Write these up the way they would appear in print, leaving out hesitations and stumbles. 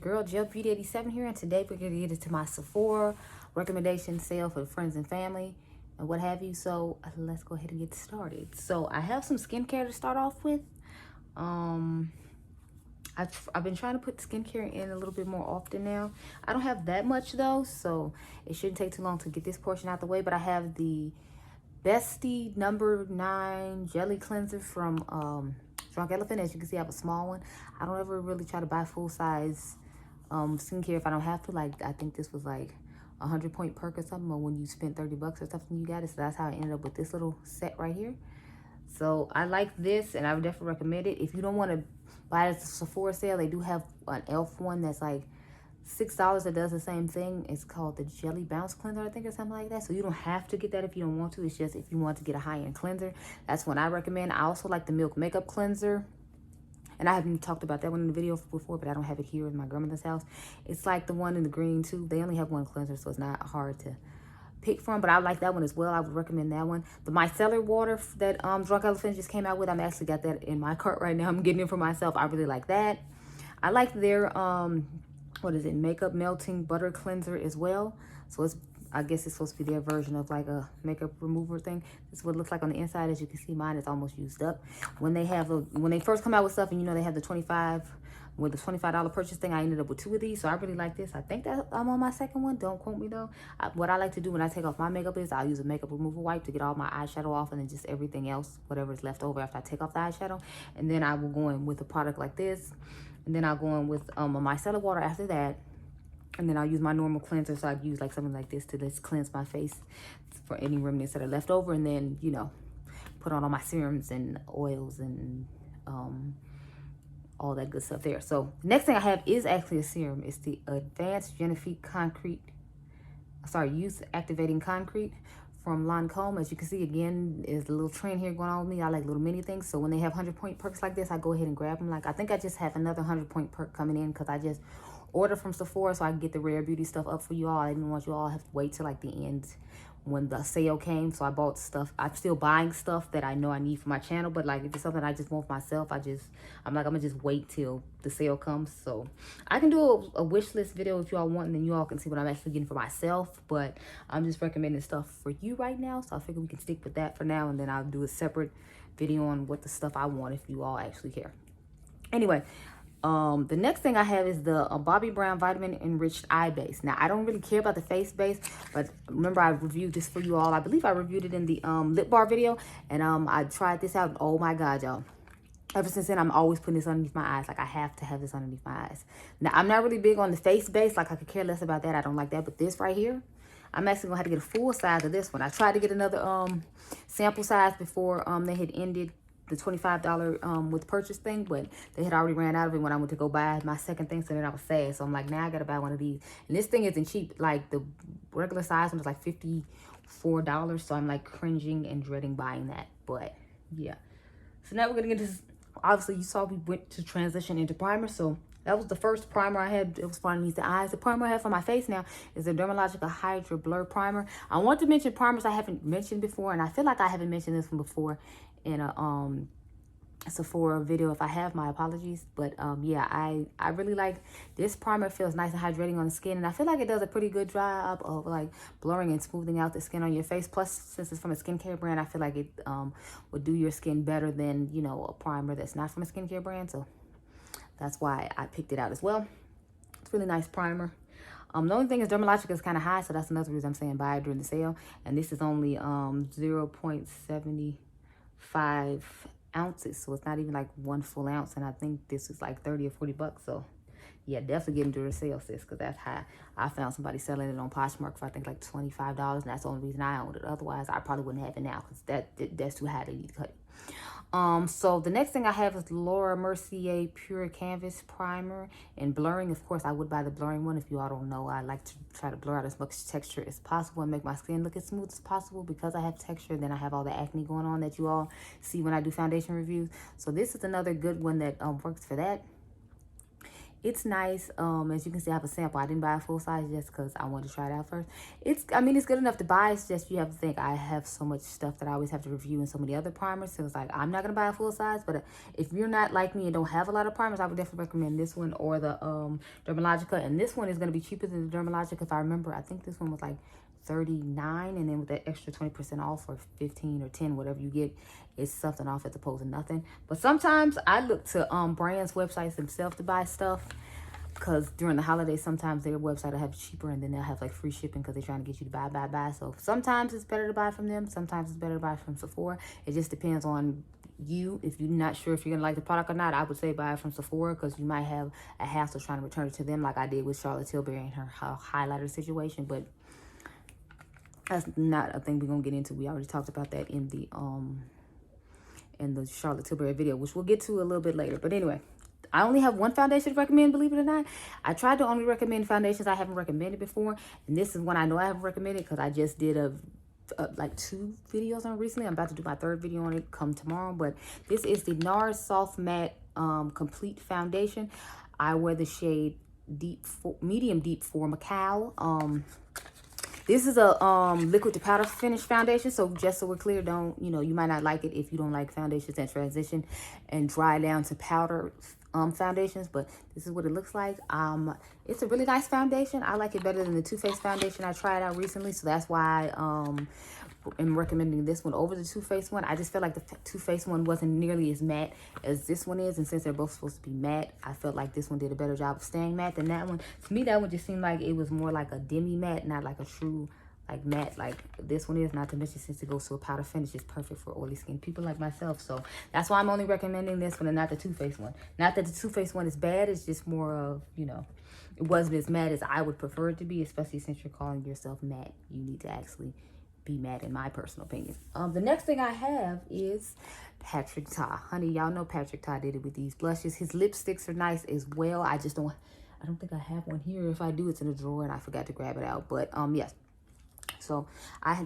girl Gel Beauty 87 here, and today we're going to get into my Sephora recommendation sale for friends and family and what have you. So let's go ahead and get started. So I have some skincare to start off with. I've been trying to put skincare in a little bit more often now. I don't have that much though, so it shouldn't take too long to get this portion out the way. But I have the Bestie number 9 jelly cleanser from Drunk Elephant. As you can see, I have a small one. I don't ever really try to buy full size skincare if I don't have to. Like, I think this was like 100-point perk or something, or when you spent 30 bucks or something, you got it. So that's how I ended up with this little set right here. So I like this, and I would definitely recommend it. If you don't want to buy it at the Sephora sale, they do have an e.l.f. one that's like $6 that does the same thing. It's called the Jelly Bounce Cleanser, I think, or something like that. So you don't have to get that if you don't want to. It's just if you want to get a high-end cleanser, that's what I recommend. I also like the Milk Makeup Cleanser, and I haven't talked about that one in the video before, but I don't have it here in my grandmother's house. It's like the one in the green too. They only have one cleanser, so it's not hard to pick from, but I like that one as well. I would recommend that one. The micellar water that Drunk Elephant just came out with, I'm actually got that in my cart right now. I'm getting it for myself. I really like that. I like their what is it, makeup melting butter cleanser as well. So it's, I guess it's supposed to be their version of like a makeup remover thing. This is what it looks like on the inside. As you can see, mine is almost used up. When they have when they first come out with stuff, and you know they have the $25 purchase thing, I ended up with 2 of these. So I really like this. I think that I'm on my second one. Don't quote me though. What I like to do when I take off my makeup is I'll use a makeup remover wipe to get all my eyeshadow off, and then just everything else, whatever is left over after I take off the eyeshadow. And then I will go in with a product like this. And then I'll go in with a micellar water after that. And then I'll use my normal cleanser. So I'd use like something like this to just cleanse my face for any remnants that are left over. And then, you know, put on all my serums and oils and all that good stuff there. So next thing I have is actually a serum. It's the Advanced Genifique Youth Activating Concrete from Lancome. As you can see, again, is a little trend here going on with me. I like little mini things. So when they have 100-point perks like this, I go ahead and grab them. Like, I think I just have another 100-point perk coming in because I just ordered from Sephora so I can get the Rare Beauty stuff up for you all. I didn't want you all to have to wait till like the end when the sale came. So I bought stuff. I'm still buying stuff that I know I need for my channel, but like if it's something I just want for myself, I'm like, I'm gonna just wait till the sale comes. So I can do a wish list video if you all want, and then you all can see what I'm actually getting for myself. But I'm just recommending stuff for you right now, so I figure we can stick with that for now, and then I'll do a separate video on what the stuff I want if you all actually care. Anyway, the next thing I have is the Bobbi Brown Vitamin Enriched Eye Base. Now, I don't really care about the face base, but remember I reviewed this for you all. I believe I reviewed it in the lip bar video, and I tried this out, and oh my god, y'all. Ever since then, I'm always putting this underneath my eyes. Like, I have to have this underneath my eyes. Now, I'm not really big on the face base. Like, I could care less about that. I don't like that. But this right here, I'm actually going to have to get a full size of this one. I tried to get another sample size before they had ended the $25 with purchase thing, but they had already ran out of it when I went to go buy my second thing. So then I was sad. So I'm like, now I got to buy one of these. And this thing isn't cheap. Like, the regular size one is like $54. So I'm like cringing and dreading buying that. But yeah. So now we're going to get this. Obviously, you saw we went to transition into primer. So that was the first primer I had. It was for underneath the eyes. The primer I have for my face now is the Dermalogica Hydra Blur Primer. I want to mention primers I haven't mentioned before, and I feel like I haven't mentioned this one before in a Sephora video. If I have, my apologies. But yeah, I really like this primer. It feels nice and hydrating on the skin, and I feel like it does a pretty good job of like blurring and smoothing out the skin on your face. Plus, since it's from a skincare brand, I feel like it would do your skin better than, you know, a primer that's not from a skincare brand. So that's why I picked it out as well. It's a really nice primer. The only thing is Dermalogica is kind of high, so that's another reason I'm saying buy it during the sale. And this is only 0.75 ounces, so it's not even like 1 full ounce. And I think this is like 30 or 40 bucks. So yeah, definitely get into the sale, sis, because that's high. I found somebody selling it on Poshmark for I think like $25, and that's the only reason I owned it. Otherwise, I probably wouldn't have it now because that's too high to need to cut it. So the next thing I have is Laura Mercier Pure Canvas Primer and blurring. Of course, I would buy the blurring one. If you all don't know, I like to try to blur out as much texture as possible and make my skin look as smooth as possible because I have texture. Then I have all the acne going on that you all see when I do foundation reviews. So this is another good one that works for that. It's nice. As you can see, I have a sample. I didn't buy a full size just because I wanted to try it out first. It's good enough to buy. It's just you have to think I have so much stuff that I always have to review in so many other primers. So it's like I'm not gonna buy a full size. But if you're not like me and don't have a lot of primers, I would definitely recommend this one or the Dermalogica. And this one is gonna be cheaper than the Dermalogica. If I remember, I think this one was like $39, and then with that extra 20% off or 15 or 10, whatever you get, it's something off as opposed to nothing. But sometimes I look to brands websites themselves to buy stuff, because during the holidays sometimes their website will have cheaper, and then they'll have like free shipping because they're trying to get you to buy. So sometimes it's better to buy from them, sometimes it's better to buy from Sephora. It just depends on you. If you're not sure if you're gonna like the product or not, I would say buy it from Sephora, because you might have a hassle trying to return it to them, like I did with Charlotte Tilbury and her highlighter situation. But that's not a thing we're gonna get into. We already talked about that in the Charlotte Tilbury video, which we'll get to a little bit later. But anyway, I only have one foundation to recommend, believe it or not. I tried to only recommend foundations I haven't recommended before, and this is one I know I haven't recommended because I just did like 2 videos on it recently. I'm about to do my 3rd video on it come tomorrow. But this is the NARS Soft Matte Complete Foundation. I wear the shade medium deep for Macau. This is a liquid to powder finish foundation. So just so we're clear, don't, you might not like it if you don't like foundations that transition and dry down to powder foundations, but this is what it looks like. It's a really nice foundation. I like it better than the Too Faced foundation I tried out recently. So that's why I'm recommending this one over the Too Faced one. I just feel like the Too Faced one wasn't nearly as matte as this one is, and since they're both supposed to be matte, I felt like this one did a better job of staying matte than that one. To me, that one just seemed like it was more like a demi matte, not like a true like matte like this one is. Not to mention, since it goes to a powder finish, it's perfect for oily skin people like myself. So that's why I'm only recommending this one and not the Too Faced one. Not that the Too Faced one is bad, it's just more of, it wasn't as matte as I would prefer it to be, especially since you're calling yourself matte. You need to actually be matte, in my personal opinion. The next thing I have is Patrick Ta. Honey, y'all know Patrick Ta did it with these blushes. His lipsticks are nice as well. I don't think I have one here. If I do, it's in a drawer and I forgot to grab it out. But yes. So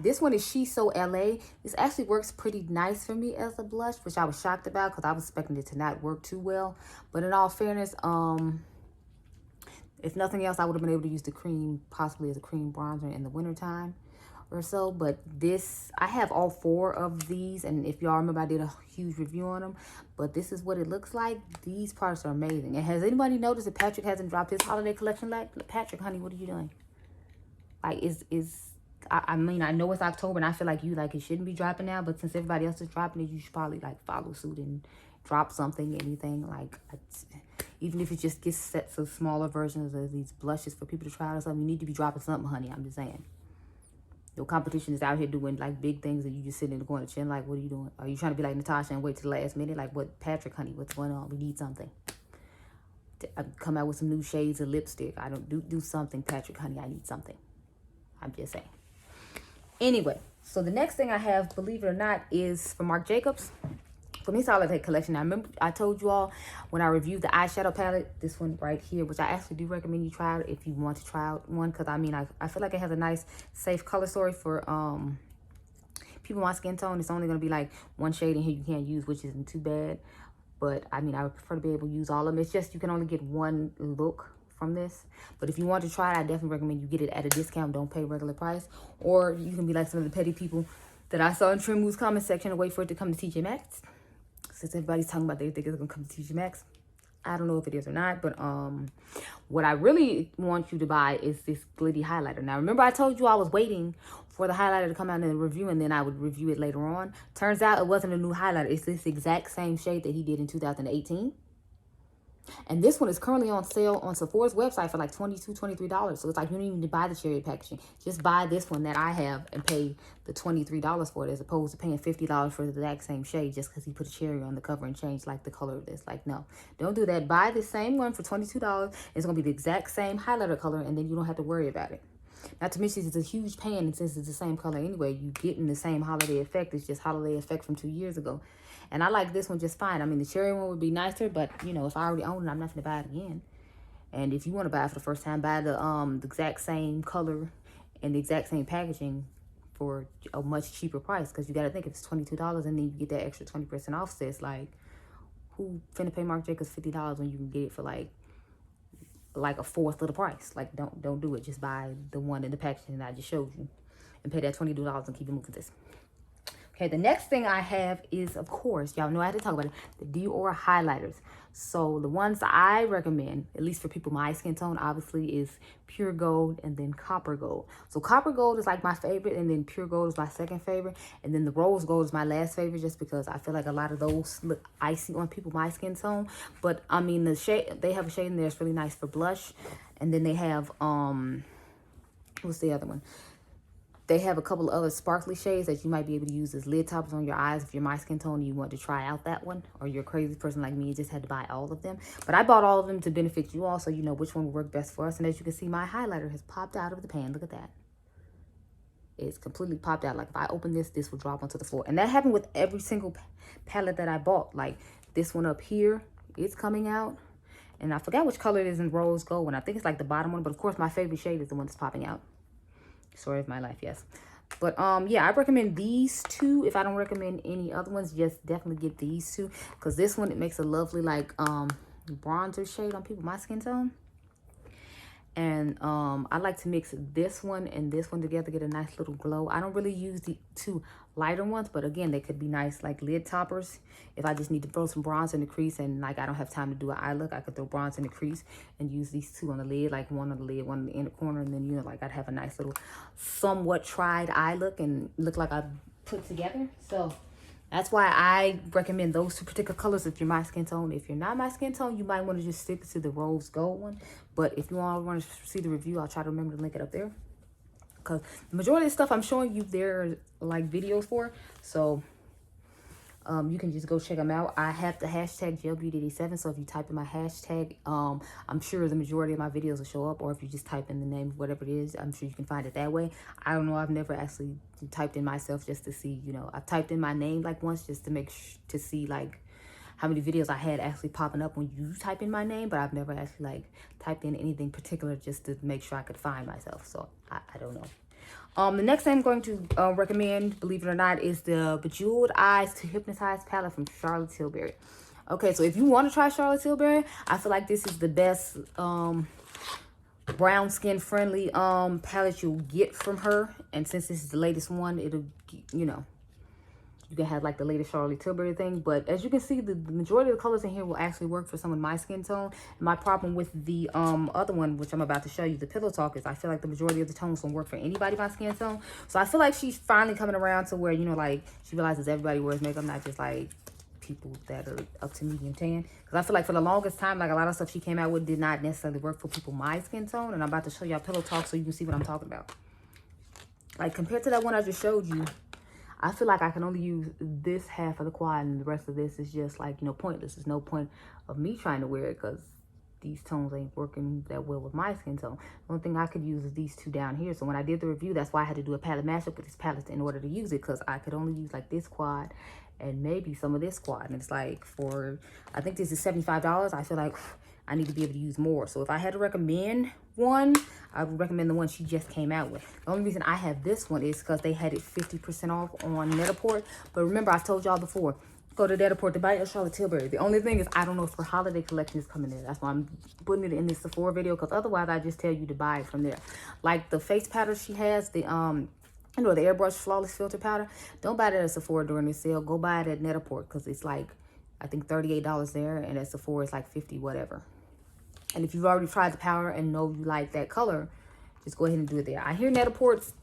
this one is Shiso LA. This actually works pretty nice for me as a blush, which I was shocked about because I was expecting it to not work too well. But in all fairness, if nothing else, I would have been able to use the cream possibly as a cream bronzer in the wintertime or so. But this, I have all 4 of these, and if y'all remember, I did a huge review on them. But this is what it looks like. These products are amazing. And has anybody noticed that Patrick hasn't dropped his holiday collection? Like, Patrick, honey, what are you doing? Like, I mean, I know it's October, and I feel like it shouldn't be dropping now, but since everybody else is dropping it, you should probably like follow suit and drop something, anything. Like, even if it just gets sets of smaller versions of these blushes for people to try out or something, you need to be dropping something, honey. I'm just saying. Your competition is out here doing like big things, and you just sitting in the corner chin. Like, what are you doing? Are you trying to be like Natasha and wait till the last minute? Like, what, Patrick, honey, what's going on? We need something. Come out with some new shades of lipstick. I don't do something, Patrick, honey. I need something. I'm just saying. Anyway, so the next thing I have, believe it or not, is from Marc Jacobs. For me, Holiday collection. I remember I told you all when I reviewed the eyeshadow palette, this one right here, which I actually do recommend you try out if you want to try out one, because I mean, I feel like it has a nice, safe color story for people my skin tone. It's only going to be like one shade in here you can't use, which isn't too bad. But I mean, I would prefer to be able to use all of them. It's just you can only get one look from this. But if you want to try it, I definitely recommend you get it at a discount. Don't pay regular price. Or you can be like some of the petty people that I saw in Trimwoo's comment section and wait for it to come to TJ Maxx. Since everybody's talking about they think it's gonna come to TJ Maxx, I don't know if it is or not. But what I really want you to buy is this glitty highlighter. Now remember, I told you I was waiting for the highlighter to come out in the review, and then I would review it later on. Turns out it wasn't a new highlighter. It's this exact same shade that he did in 2018. And this one is currently on sale on Sephora's website for like $22, $23. So it's like you don't even need to buy the cherry packaging. Just buy this one that I have and pay the $23 for it, as opposed to paying $50 for the exact same shade just because he put a cherry on the cover and changed like the color of this. Like, no, don't do that. Buy the same one for $22. It's going to be the exact same highlighter color, and then you don't have to worry about it. Not to mention, it's a huge pan, and since it's the same color anyway, you getting the same holiday effect. It's just holiday effect from 2 years ago. And I like this one just fine. I mean, the cherry one would be nicer, but, if I already own it, I'm not going to buy it again. And if you want to buy it for the first time, buy the exact same color and the exact same packaging for a much cheaper price. Because you got to think, if it's $22 and then you get that extra 20% off, so it's like, who finna pay Marc Jacobs $50 when you can get it for like like a fourth of the price. Like, don't do it. Just buy the one in the packaging that I just showed you and pay that $22 and keep it moving this. Okay, the next thing I have is, of course, y'all know I had to talk about it, the Dior highlighters. So the ones I recommend, at least for people my skin tone, obviously is Pure Gold and then Copper Gold. So Copper Gold is like my favorite, and then Pure Gold is my second favorite, and then the Rose Gold is my last favorite, just because I feel like a lot of those look icy on people my skin tone. But I mean, the shade, they have a shade in there that's really nice for blush, and then they have what's the other one? They have a couple of other sparkly shades that you might be able to use as lid toppers on your eyes if you're my skin tone and you want to try out that one, or you're a crazy person like me and just had to buy all of them. But I bought all of them to benefit you all, so you know which one will work best for us. And as you can see, my highlighter has popped out of the pan. Look at that. It's completely popped out. Like if I open this, this will drop onto the floor. And that happened with every single palette that I bought. Like this one up here, it's coming out. And I forgot which color it is in Rose Gold, and I think it's like the bottom one. But of course, my favorite shade is the one that's popping out. Story of my life, yes. But yeah, I recommend these two. If I don't recommend any other ones, just definitely get these two, because this one, it makes a lovely like bronzer shade on people my skin tone. And I like to mix this one and this one together, get a nice little glow. I don't really use the two lighter ones, but again, they could be nice like lid toppers. If I just need to throw some bronze in the crease and like I don't have time to do an eye look, I could throw bronze in the crease and use these two on the lid, like one on the lid, one in the inner corner, and then, you know, like I'd have a nice little somewhat tried eye look and look like I put together. So that's why I recommend those two particular colors if you're my skin tone. If you're not my skin tone, you might want to just stick to the Rose Gold one. But if you all want to see the review, I'll try to remember to link it up there, because the majority of the stuff I'm showing you, there like videos for. So you can just go check them out. I have the hashtag GelBeauty87, so if you type in my hashtag, I'm sure the majority of my videos will show up, or if you just type in the name of whatever it is, I'm sure you can find it that way. I don't know, I've never actually typed in myself just to see, you know, I've typed in my name like once just to make to see like how many videos I had actually popping up when you type in my name, but I've never actually like typed in anything particular just to make sure I could find myself. So I don't know. The next thing I'm going to recommend, believe it or not, is the Bejeweled Eyes to Hypnotize palette from Charlotte Tilbury. Okay, so if you want to try Charlotte Tilbury, I feel like this is the best brown skin friendly palette you'll get from her. And since this is the latest one, it'll, you know, you can have like the latest Charlotte Tilbury thing. But as you can see, the majority of the colors in here will actually work for someone my skin tone. And my problem with the other one, which I'm about to show you, the Pillow Talk, is I feel like the majority of the tones don't work for anybody my skin tone. So I feel like she's finally coming around to where, you know, like she realizes everybody wears makeup, not just like people that are up to medium tan. Because I feel like for the longest time, like a lot of stuff she came out with did not necessarily work for people my skin tone. And I'm about to show y'all Pillow Talk so you can see what I'm talking about. Like compared to that one I just showed you, I feel like I can only use this half of the quad, and the rest of this is just like, you know, pointless. There's no point of me trying to wear it because these tones ain't working that well with my skin tone. The only thing I could use is these two down here. So when I did the review, that's why I had to do a palette mashup with this palette in order to use it, because I could only use like this quad and maybe some of this quad. And it's like for, I think this is $75. I feel like I need to be able to use more. So if I had to recommend one, I would recommend the one she just came out with. The only reason I have this one is because they had it 50% off on Net-a-Porter. But remember, I've told y'all before, go to Net-a-Porter to buy your Charlotte Tilbury. The only thing is, I don't know if her holiday collection is coming there. That's why I'm putting it in this Sephora video, because otherwise I just tell you to buy it from there. Like the face powder she has, the you know, the Airbrush Flawless Filter Powder. Don't buy that at Sephora during this sale. Go buy it at Net-a-Porter, because it's like, I think $38 there, and at Sephora it's like $50 whatever. And if you've already tried the powder and know you like that color, just go ahead and do it there. I hear Net-a-Porter's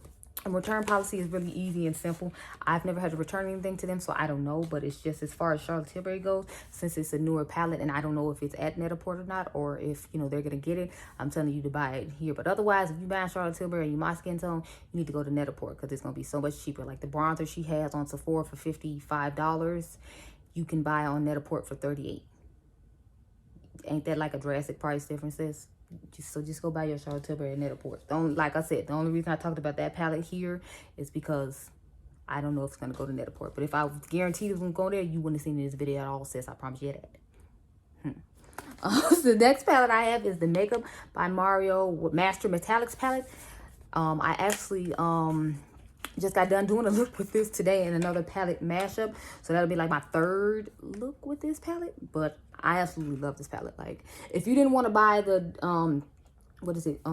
return policy is really easy and simple. I've never had to return anything to them, so I don't know. But it's just, as far as Charlotte Tilbury goes, since it's a newer palette, and I don't know if it's at Net-a-Porter or not, or if, you know, they're going to get it, I'm telling you to buy it here. But otherwise, if you buy Charlotte Tilbury and you my skin tone, you need to go to Net-a-Porter, because it's going to be so much cheaper. Like the bronzer she has on Sephora for $55, you can buy on Net-a-Porter for $38. Ain't that like a drastic price difference, sis? Just go buy your Charlotte Tilbury and Net-a-Porter. Like I said, the only reason I talked about that palette here is because I don't know if it's gonna go to Net-a-Porter. But if I was guaranteed it was gonna go there, you wouldn't have seen it in this video at all, sis. I promise you that. So the next palette I have is the Makeup by Mario Master Metallics palette. I actually Just got done doing a look with this today and another palette mashup. So that'll be like my third look with this palette. But I absolutely love this palette. Like, if you didn't want to buy the, what is it?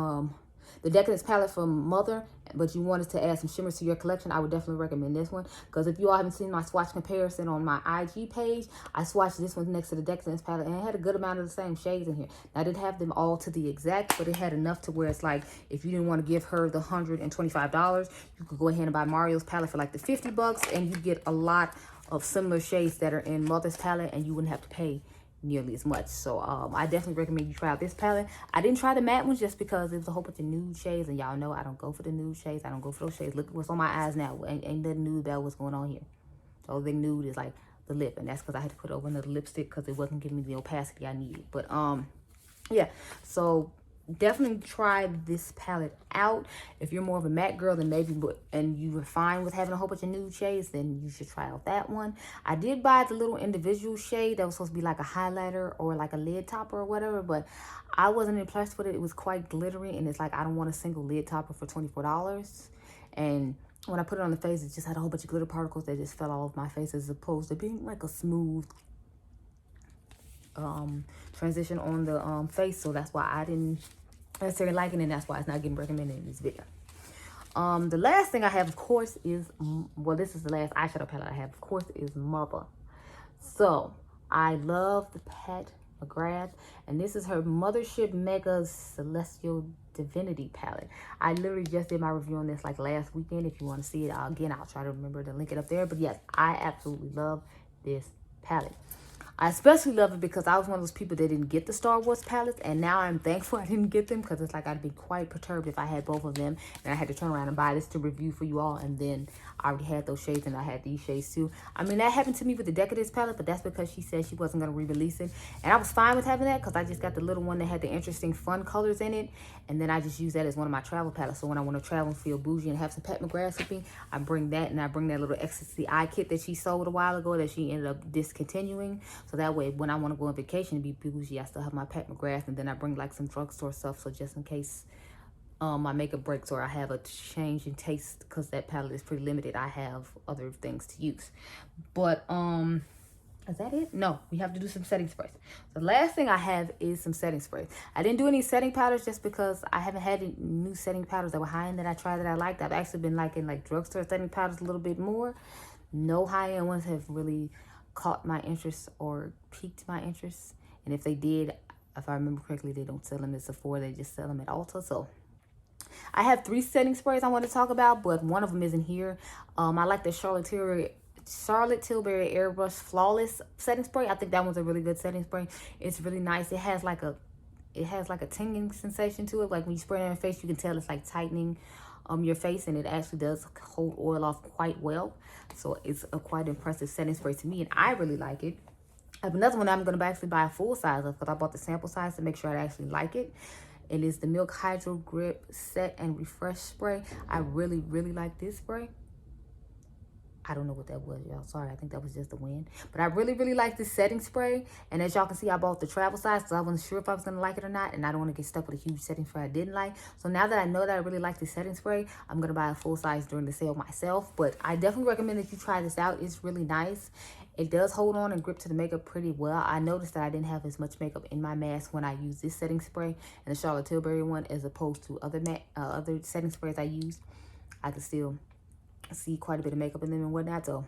The Decadence palette from Mother, but you wanted to add some shimmers to your collection, I would definitely recommend this one. Because if you all haven't seen my swatch comparison on my IG page, I swatched this one next to the Decadence palette, and it had a good amount of the same shades in here. Now, I didn't have them all to the exact, but it had enough to where it's like, if you didn't want to give her the $125, you could go ahead and buy Mario's palette for like the 50 bucks, and you get a lot of similar shades that are in Mother's palette, and you wouldn't have to pay nearly as much. So I definitely recommend you try out this palette. I didn't try the matte ones just because it was a whole bunch of nude shades, and y'all know I don't go for the nude shades. I don't go for those shades. Look at what's on my eyes now. Ain't nothing nude about what's going on here. The only thing nude is like the lip, and that's because I had to put over another lipstick because it wasn't giving me the opacity I needed. But yeah, so definitely try this palette out. If you're more of a matte girl, then maybe, and you were fine with having a whole bunch of nude shades, then you should try out that one. I did buy the little individual shade that was supposed to be like a highlighter or like a lid topper or whatever, but I wasn't impressed with it. It was quite glittery, and it's like, I don't want a single lid topper for $24. And when I put it on the face, it just had a whole bunch of glitter particles that just fell all over my face, as opposed to being like a smooth transition on the face. So that's why I didn't necessarily like it, and that's why it's not getting recommended in this video. The last thing I have, of course, is, well, this is the last eyeshadow palette I have, of course, is Mother. So I love the Pat McGrath, and this is her Mothership Mega Celestial Divinity palette. I literally just did my review on this like last weekend. If you want to see it, again, I'll try to remember to link it up there. But yes, I absolutely love this palette. I especially love it because I was one of those people that didn't get the Star Wars palettes, and now I'm thankful I didn't get them, because it's like I'd be quite perturbed if I had both of them and I had to turn around and buy this to review for you all, and then I already had those shades and I had these shades too. I mean, that happened to me with the Decadence palette, but that's because she said she wasn't going to re-release it, and I was fine with having that because I just got the little one that had the interesting fun colors in it, and then I just use that as one of my travel palettes. So when I want to travel and feel bougie and have some Pat McGrath with me, I bring that, and I bring that little Ecstasy Eye kit that she sold a while ago that she ended up discontinuing. So that way, when I want to go on vacation and be bougie, I still have my Pat McGrath, and then I bring like some drugstore stuff, so just in case my makeup breaks or I have a change in taste, because that palette is pretty limited, I have other things to use. But is that it? No, we have to do some setting sprays. The last thing I have is some setting sprays. I didn't do any setting powders just because I haven't had any new setting powders that were high-end that I tried that I liked. I've actually been liking like drugstore setting powders a little bit more. No high-end ones have really caught my interest or piqued my interest, and if they did, if I remember correctly, they don't sell them at Sephora, they just sell them at Ulta. So I have 3 setting sprays I want to talk about, but one of them isn't here. I like the Charlotte Tilbury Airbrush Flawless setting spray. I think that one's a really good setting spray. It's really nice. It has like a tingling sensation to it. Like when you spray it on your face, you can tell it's like tightening your face, and it actually does hold oil off quite well. So it's a quite impressive setting spray to me, and I really like it. I have another one that I'm going to actually buy a full size of, because I bought the sample size to make sure I actually like it. It is the Milk Hydro Grip Set and Refresh Spray. I really, really like this spray. I don't know what that was, y'all. Sorry, I think that was just the wind. But I really, really like this setting spray. And as y'all can see, I bought the travel size because I wasn't sure if I was going to like it or not. And I don't want to get stuck with a huge setting spray I didn't like. So now that I know that I really like this setting spray, I'm going to buy a full size during the sale myself. But I definitely recommend that you try this out. It's really nice. It does hold on and grip to the makeup pretty well. I noticed that I didn't have as much makeup in my mask when I used this setting spray and the Charlotte Tilbury one, as opposed to other setting sprays I used. I could still see quite a bit of makeup in them and whatnot, so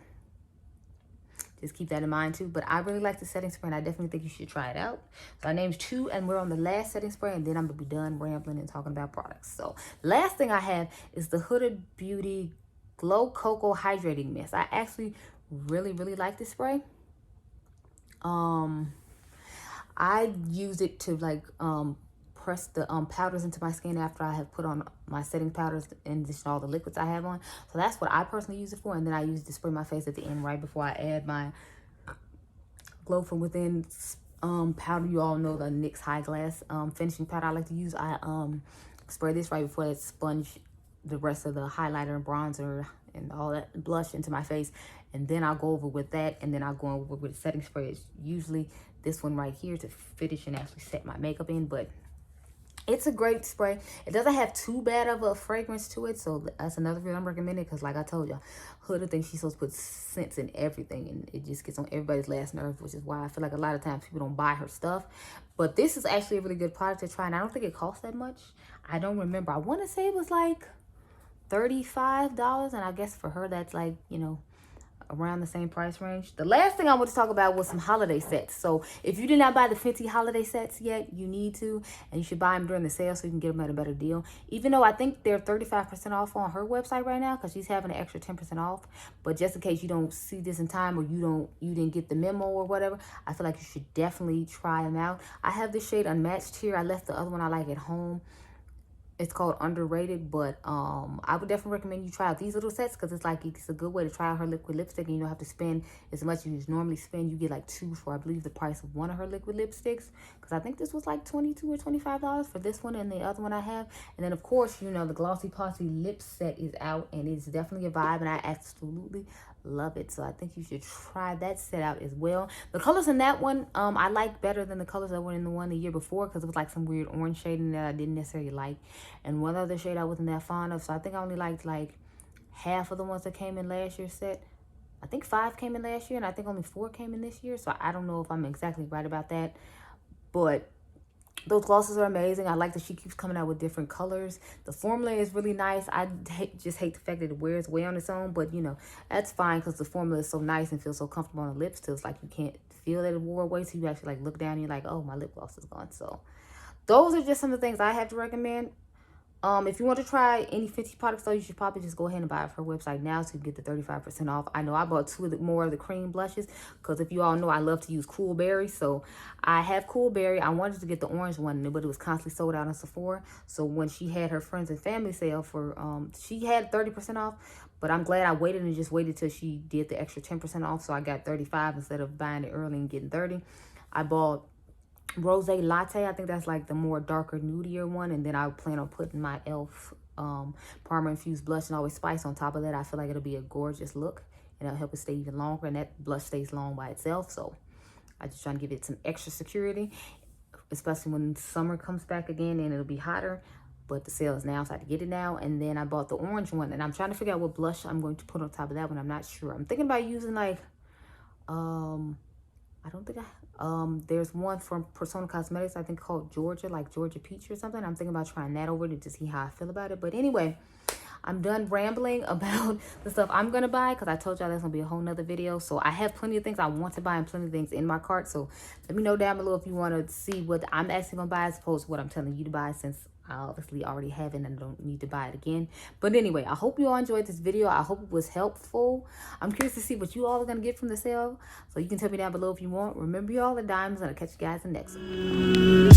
just keep that in mind too. But I really like the setting spray, and I definitely think you should try it out. So our name's 2, and we're on the last setting spray, and then I'm gonna be done rambling and talking about products. So last thing I have is the Huda Beauty Glow Cocoa Hydrating Mist. I actually really, really like this spray. I use it to like press the powders into my skin after I have put on my setting powders in addition to all the liquids I have on. So that's what I personally use it for. And then I use it to spray my face at the end right before I add my Glow From Within powder. You all know the NYX High Glass finishing powder I like to use. I spray this right before I sponge the rest of the highlighter and bronzer and all that blush into my face. And then I'll go over with that, and then I'll go over with setting spray. It's usually this one right here to finish and actually set my makeup in, but It's a great spray. It doesn't have too bad of a fragrance to it, so that's another reason I'm recommending, because like I told y'all, Huda thinks she's supposed to put scents in everything, and it just gets on everybody's last nerve, which is why I feel like a lot of times people don't buy her stuff. But this is actually a really good product to try, and I don't think it costs that much. I don't remember. I want to say it was like $35, and I guess for her that's like, you know, around the same price range. The last thing I want to talk about was some holiday sets. So if you did not buy the Fenty holiday sets yet, you need to, and you should buy them during the sale so you can get them at a better deal. Even though I think they're 35% off on her website right now, because she's having an extra 10% off. But just in case you don't see this in time, or you didn't get the memo or whatever, I feel like you should definitely try them out. I have this shade Unmatched here. I left the other one I like at home. It's called Underrated, but I would definitely recommend you try out these little sets, because it's like, it's a good way to try out her liquid lipstick, and you don't have to spend as much as you normally spend. You get like 2 for, I believe, the price of one of her liquid lipsticks, because I think this was like $22 or $25 for this one and the other one I have. And then of course, you know, the Glossy Posse lip set is out, and it's definitely a vibe, and I absolutely love it. So I think you should try that set out as well. The colors in that one I like better than the colors that were in the one the year before, because it was like some weird orange shading that I didn't necessarily like, and one other shade I wasn't that fond of. So I think I only liked like half of the ones that came in last year's set. I think 5 came in last year, and I think only 4 came in this year. So I don't know if I'm exactly right about that, but those glosses are amazing. I like that she keeps coming out with different colors. The formula is really nice. I just hate the fact that it wears way on its own, but you know, that's fine, because the formula is so nice and feels so comfortable on the lips till it's like you can't feel that it wore away, so you actually like look down and you're like, oh, my lip gloss is gone. So those are just some of the things I have to recommend. If you want to try any Fenty products, though, you should probably just go ahead and buy it off her website now, so you can get the 35% off. I know I bought 2 more of the cream blushes, because if you all know, I love to use Cool Berry. So I have Cool Berry. I wanted to get the orange one, but it was constantly sold out on Sephora. So when she had her friends and family sale for, she had 30% off. But I'm glad I waited and just waited till she did the extra 10% off. So I got 35 instead of buying it early and getting 30. I bought Rose Latte. I think that's like the more darker, nudier one. And then I plan on putting my e.l.f. Parma Infused Blush and Always Spice on top of that. I feel like it'll be a gorgeous look, and it'll help it stay even longer. And that blush stays long by itself. So I just trying to give it some extra security, especially when summer comes back again and it'll be hotter. But the sale is now, so I had to get it now. And then I bought the orange one, and I'm trying to figure out what blush I'm going to put on top of that one. I'm not sure. I'm thinking about using like, I don't think there's one from Persona Cosmetics, I think called Georgia, like Georgia Peach or something. I'm thinking about trying that over to see how I feel about it. But anyway, I'm done rambling about the stuff I'm going to buy, because I told y'all that's going to be a whole nother video. So I have plenty of things I want to buy and plenty of things in my cart. So let me know down below if you want to see what I'm actually going to buy as opposed to what I'm telling you to buy, since I obviously already have it and I don't need to buy it again. But anyway, I hope you all enjoyed this video. I hope it was helpful. I'm curious to see what you all are going to get from the sale. So you can tell me down below if you want. Remember, you all are diamonds, and I'll catch you guys in the next one.